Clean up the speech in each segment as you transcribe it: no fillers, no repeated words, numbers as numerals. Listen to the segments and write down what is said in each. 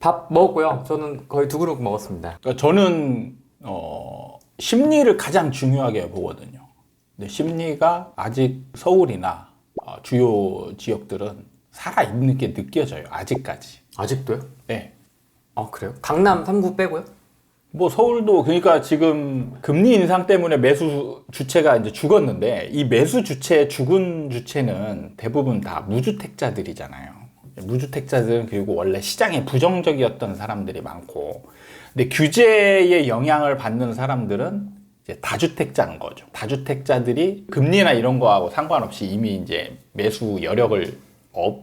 밥 먹었고요. 저는 거의 2그릇 먹었습니다. 그러니까 저는 심리를 가장 중요하게 보거든요. 근데 심리가 아직 서울이나 주요 지역들은 살아있는 게 느껴져요. 아직까지. 아직도요? 네. 아, 그래요? 강남 3구 빼고요? 뭐 서울도 그러니까 지금 금리 인상 때문에 매수 주체가 이제 죽었는데, 이 매수 주체, 죽은 주체는 대부분 다 무주택자들이잖아요. 무주택자들은 그리고 원래 시장에 부정적이었던 사람들이 많고, 근데 규제의 영향을 받는 사람들은 이제 다주택자인 거죠. 다주택자들이 금리나 이런 거하고 상관없이 이미 이제 매수 여력을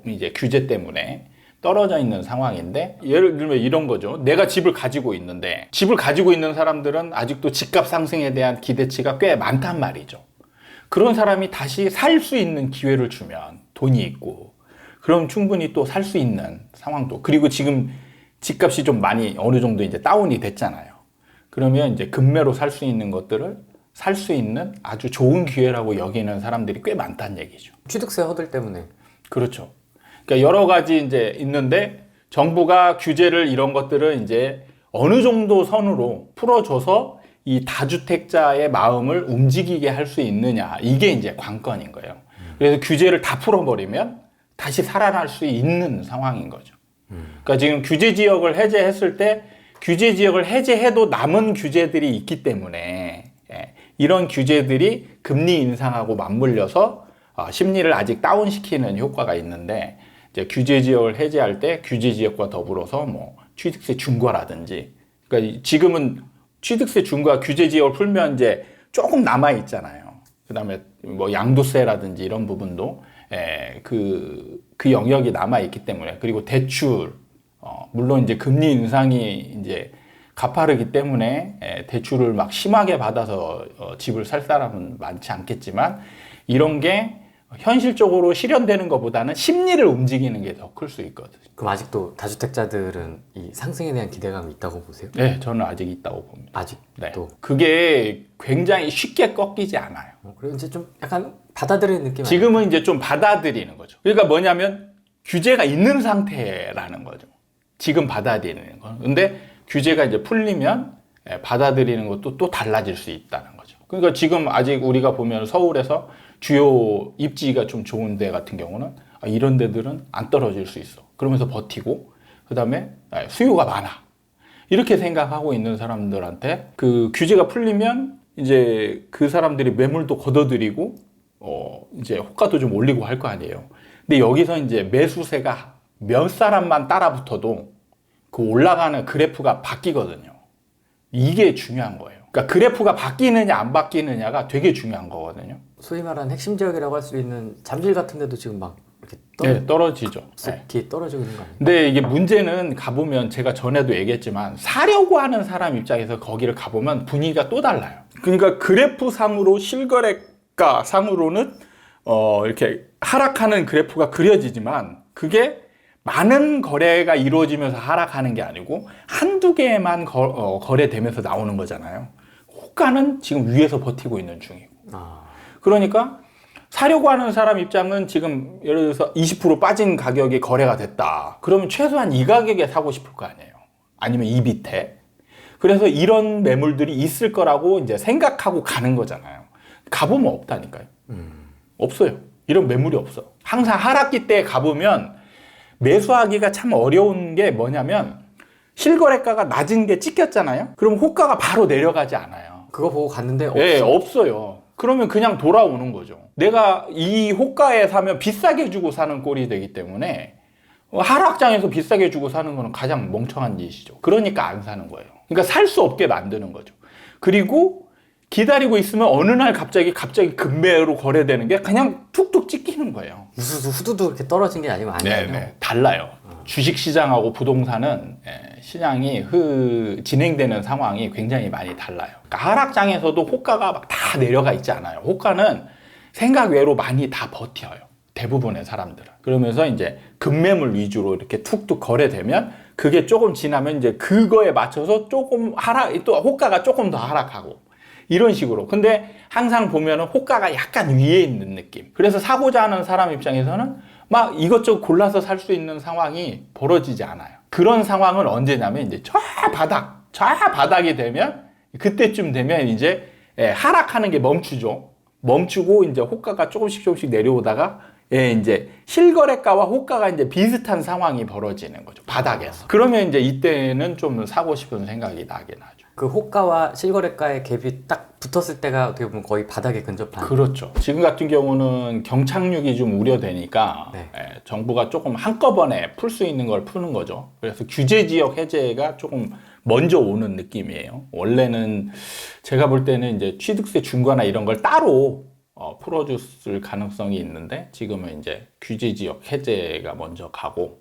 이제 규제 때문에 떨어져 있는 상황인데, 예를 들면 이런 거죠. 내가 집을 가지고 있는데, 집을 가지고 있는 사람들은 아직도 집값 상승에 대한 기대치가 꽤 많단 말이죠. 그런 사람이 다시 살 수 있는 기회를 주면, 돈이 있고, 그럼 충분히 또 살 수 있는 상황도. 그리고 지금 집값이 좀 많이 어느 정도 이제 다운이 됐잖아요. 그러면 이제 급매로 살 수 있는 것들을 살 수 있는 아주 좋은 기회라고 여기는 사람들이 꽤 많다는 얘기죠. 취득세 허들 때문에. 그렇죠. 그러니까 여러 가지 이제 있는데, 정부가 규제를 이런 것들을 이제 어느 정도 선으로 풀어줘서 이 다주택자의 마음을 움직이게 할 수 있느냐, 이게 이제 관건인 거예요. 그래서 규제를 다 풀어버리면 다시 살아날 수 있는 상황인 거죠. 그러니까 지금 규제 지역을 해제했을 때, 규제 지역을 해제해도 남은 규제들이 있기 때문에, 이런 규제들이 금리 인상하고 맞물려서 심리를 아직 다운시키는 효과가 있는데, 이제 규제 지역을 해제할 때 규제 지역과 더불어서 뭐 취득세 중과라든지, 그러니까 지금은 취득세 중과 규제 지역을 풀면 이제 조금 남아 있잖아요. 그다음에 뭐 양도세라든지 이런 부분도 그 영역이 남아 있기 때문에, 그리고 대출, 물론 이제 금리 인상이 이제 가파르기 때문에 대출을 막 심하게 받아서 집을 살 사람은 많지 않겠지만, 이런 게 현실적으로 실현되는 것보다는 심리를 움직이는 게 더 클 수 있거든요. 그럼 아직도 다주택자들은 이 상승에 대한 기대감이 있다고 보세요? 네, 저는 아직 있다고 봅니다. 아직도? 네. 그게 굉장히 쉽게 꺾이지 않아요. 그리고 이제 좀 약간 받아들이는 느낌. 지금은 이제 좀 받아들이는 거죠. 그러니까 뭐냐면 규제가 있는 상태라는 거죠. 지금 받아들이는 거. 근데 규제가 이제 풀리면 받아들이는 것도 또 달라질 수 있다는 거죠. 그러니까 지금 아직 우리가 보면 서울에서 주요 입지가 좀 좋은 데 같은 경우는 이런 데들은 안 떨어질 수 있어. 그러면서 버티고, 그 다음에 수요가 많아. 이렇게 생각하고 있는 사람들한테 그 규제가 풀리면 이제 그 사람들이 매물도 걷어들이고, 이제 호가도 좀 올리고 할 거 아니에요. 근데 여기서 이제 매수세가 몇 사람만 따라붙어도 그 올라가는 그래프가 바뀌거든요. 이게 중요한 거예요. 그러니까 그래프가 바뀌느냐 안 바뀌느냐가 되게 중요한 거거든요. 소위 말하는 핵심 지역이라고 할 수 있는 잠실 같은 데도 지금 막 이렇게 떨어지죠. 깊이 떨어지고 있는 거 아니에요? 근데 이게 문제는 가보면, 제가 전에도 얘기했지만, 사려고 하는 사람 입장에서 거기를 가보면 분위기가 또 달라요. 그러니까 그래프 상으로, 실거래가 상으로는 이렇게 하락하는 그래프가 그려지지만, 그게 많은 거래가 이루어지면서 하락하는 게 아니고 한두 개만 거래되면서 나오는 거잖아요. 호가는 지금 위에서 버티고 있는 중이고. 그러니까 사려고 하는 사람 입장은 지금 예를 들어서 20% 빠진 가격이 거래가 됐다. 그러면 최소한 이 가격에 사고 싶을 거 아니에요. 아니면 이 밑에. 그래서 이런 매물들이 있을 거라고 이제 생각하고 가는 거잖아요. 가보면 없다니까요. 없어요. 이런 매물이 없어. 항상 하락기 때 가보면 매수하기가 참 어려운 게 뭐냐면, 실거래가가 낮은 게 찍혔잖아요. 그럼 호가가 바로 내려가지 않아요. 그거 보고 갔는데 없어. 네, 없어요. 그러면 그냥 돌아오는 거죠. 내가 이 호가에 사면 비싸게 주고 사는 꼴이 되기 때문에, 하락장에서 비싸게 주고 사는 거는 가장 멍청한 짓이죠. 그러니까 안 사는 거예요. 그러니까 살 수 없게 만드는 거죠. 그리고 기다리고 있으면 어느 날 갑자기 급매로 거래되는 게 그냥 툭툭 찍히는 거예요. 우수수 후두두 이렇게 떨어진 게 아니면 아니에요. 네, 달라요. 주식시장하고 부동산은 시장이 진행되는 상황이 굉장히 많이 달라요. 그러니까 하락장에서도 호가가 막 다 내려가 있지 않아요. 호가는 생각 외로 많이 다 버텨요. 대부분의 사람들은. 그러면서 이제 급매물 위주로 이렇게 툭툭 거래되면, 그게 조금 지나면 이제 그거에 맞춰서 조금 또 호가가 조금 더 하락하고, 이런 식으로. 근데 항상 보면은 호가가 약간 위에 있는 느낌. 그래서 사고자 하는 사람 입장에서는 막 이것저것 골라서 살 수 있는 상황이 벌어지지 않아요. 그런 상황은 언제냐면 이제 저 바닥이 되면 그때쯤 되면 이제 하락하는 게 멈추죠. 멈추고 이제 호가가 조금씩 내려오다가 이제 실거래가와 호가가 이제 비슷한 상황이 벌어지는 거죠. 바닥에서. 그러면 이제 이때는 좀 사고 싶은 생각이 나긴 하죠. 그 호가와 실거래가의 갭이 딱 붙었을 때가 어떻게 보면 거의 바닥에 근접한. 그렇죠. 지금 같은 경우는 경착륙이 좀 우려되니까 네. 정부가 조금 한꺼번에 풀 수 있는 걸 푸는 거죠. 그래서 규제 지역 해제가 조금 먼저 오는 느낌이에요. 원래는 제가 볼 때는 이제 취득세 중과나 이런 걸 따로 풀어줬을 가능성이 있는데 지금은 이제 규제 지역 해제가 먼저 가고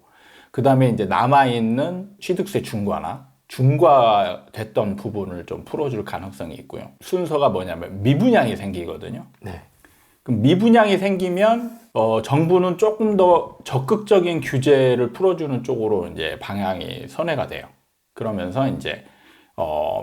그 다음에 이제 남아있는 취득세 중과나 중과됐던 부분을 좀 풀어줄 가능성이 있고요. 순서가 뭐냐면 미분양이 생기거든요. 네. 그럼 미분양이 생기면 정부는 조금 더 적극적인 규제를 풀어주는 쪽으로 이제 방향이 선회가 돼요. 그러면서 이제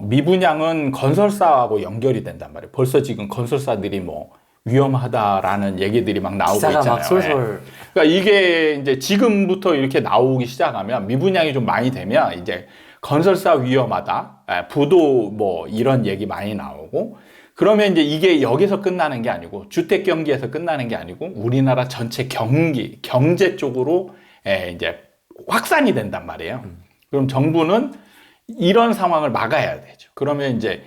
미분양은 건설사하고 연결이 된단 말이에요. 벌써 지금 건설사들이 뭐 위험하다라는 얘기들이 막 나오고 기사가 있잖아요. 막 솔솔. 그러니까 이게 이제 지금부터 이렇게 나오기 시작하면 미분양이 좀 많이 되면 이제 건설사 위험하다, 부도 뭐 이런 얘기 많이 나오고 그러면 이제 이게 여기서 끝나는 게 아니고 주택 경기에서 끝나는 게 아니고 우리나라 전체 경제 쪽으로 이제 확산이 된단 말이에요. 그럼 정부는 이런 상황을 막아야 되죠. 그러면 이제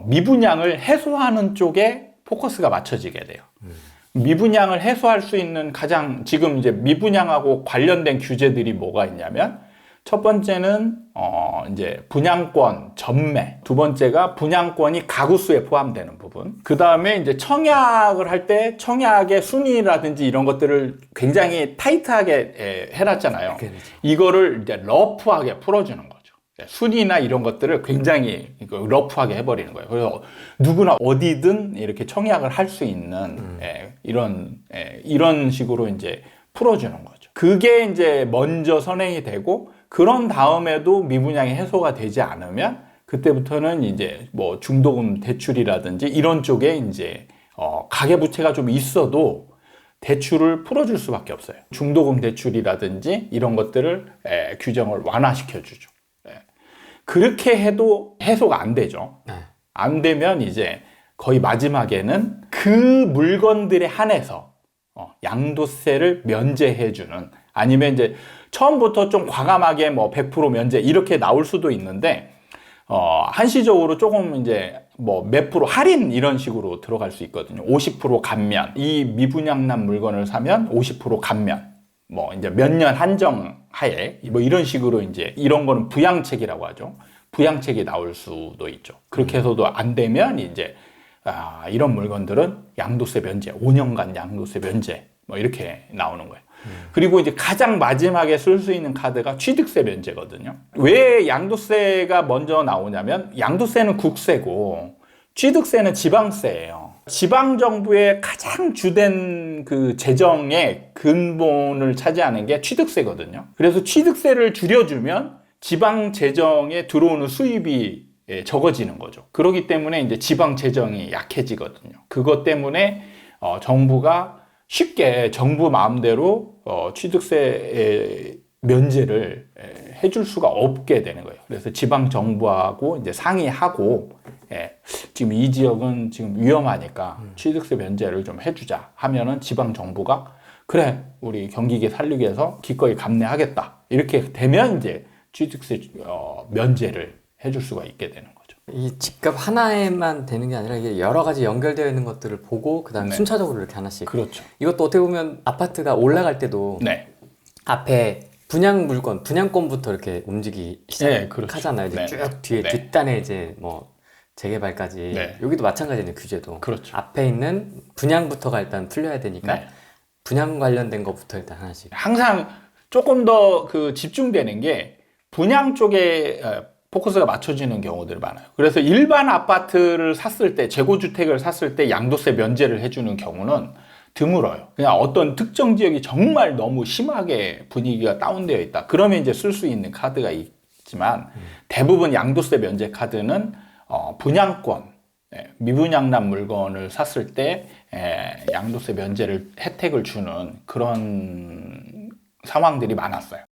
미분양을 해소하는 쪽에 포커스가 맞춰지게 돼요. 미분양을 해소할 수 있는 가장 지금 이제 미분양하고 관련된 규제들이 뭐가 있냐면 첫 번째는 이제 분양권 전매, 두 번째가 분양권이 가구수에 포함되는 부분. 그 다음에 이제 청약을 할 때 청약의 순위라든지 이런 것들을 굉장히 타이트하게 해놨잖아요. 그렇죠. 이거를 이제 러프하게 풀어주는 거죠. 순위나 이런 것들을 굉장히 러프하게 해버리는 거예요. 그래서 누구나 어디든 이렇게 청약을 할 수 있는 이런 식으로 이제 풀어주는 거죠. 그게 이제 먼저 선행이 되고 그런 다음에도 미분양이 해소가 되지 않으면 그때부터는 이제 뭐 중도금 대출이라든지 이런 쪽에 이제 가계부채가 좀 있어도 대출을 풀어줄 수밖에 없어요. 중도금 대출이라든지 이런 것들을 규정을 완화시켜 주죠. 그렇게 해도 해소가 안 되죠. 네. 안 되면 이제 거의 마지막에는 그 물건들에 한해서 양도세를 면제해주는 아니면 이제 처음부터 좀 과감하게 뭐 100% 면제 이렇게 나올 수도 있는데 한시적으로 조금 이제 뭐 몇 프로 할인 이런 식으로 들어갈 수 있거든요. 50% 감면. 이 미분양난 물건을 사면 50% 감면. 뭐 이제 몇 년 한정 하에 뭐 이런 식으로 이제 이런 거는 부양책이라고 하죠. 부양책이 나올 수도 있죠. 그렇게 해서도 안 되면 이제 이런 물건들은 양도세 면제, 5년간 양도세 면제 뭐 이렇게 나오는 거예요. 그리고 이제 가장 마지막에 쓸 수 있는 카드가 취득세 면제거든요. 왜 양도세가 먼저 나오냐면 양도세는 국세고 취득세는 지방세예요. 지방정부의 가장 주된 그 재정의 근본을 차지하는 게 취득세거든요. 그래서 취득세를 줄여주면 지방 재정에 들어오는 수입이 적어지는 거죠. 그렇기 때문에 이제 지방 재정이 약해지거든요. 그것 때문에 정부가 쉽게 정부 마음대로 취득세 면제를 해줄 수가 없게 되는 거예요. 그래서 지방 정부하고 이제 상의하고 지금 이 지역은 지금 위험하니까 취득세 면제를 좀 해주자 하면은 지방 정부가 그래 우리 경기계 살리기 위해서 기꺼이 감내하겠다 이렇게 되면 이제 취득세 면제를 해줄 수가 있게 되는 거죠. 이 집값 하나에만 되는 게 아니라 이게 여러 가지 연결되어 있는 것들을 보고 그다음 네. 순차적으로 이렇게 하나씩. 그렇죠. 이것도 어떻게 보면 아파트가 올라갈 때도 네. 앞에 분양권부터 이렇게 움직이기 네, 그렇죠. 시작하잖아요. 이제 네. 쭉 뒤에 네. 뒷단에 이제 뭐 재개발까지 네. 여기도 마찬가지네요. 규제도. 그렇죠. 앞에 있는 분양부터가 일단 풀려야 되니까 네. 분양 관련된 것부터 일단 하나씩. 항상 조금 더 그 집중되는 게 분양 쪽에 포커스가 맞춰지는 경우들이 많아요. 그래서 일반 아파트를 샀을 때, 재고주택을 샀을 때 양도세 면제를 해주는 경우는 드물어요. 그냥 어떤 특정 지역이 정말 너무 심하게 분위기가 다운되어 있다. 그러면 이제 쓸 수 있는 카드가 있지만 대부분 양도세 면제 카드는 분양권, 미분양난 물건을 샀을 때 양도세 면제를 혜택을 주는 그런 상황들이 많았어요.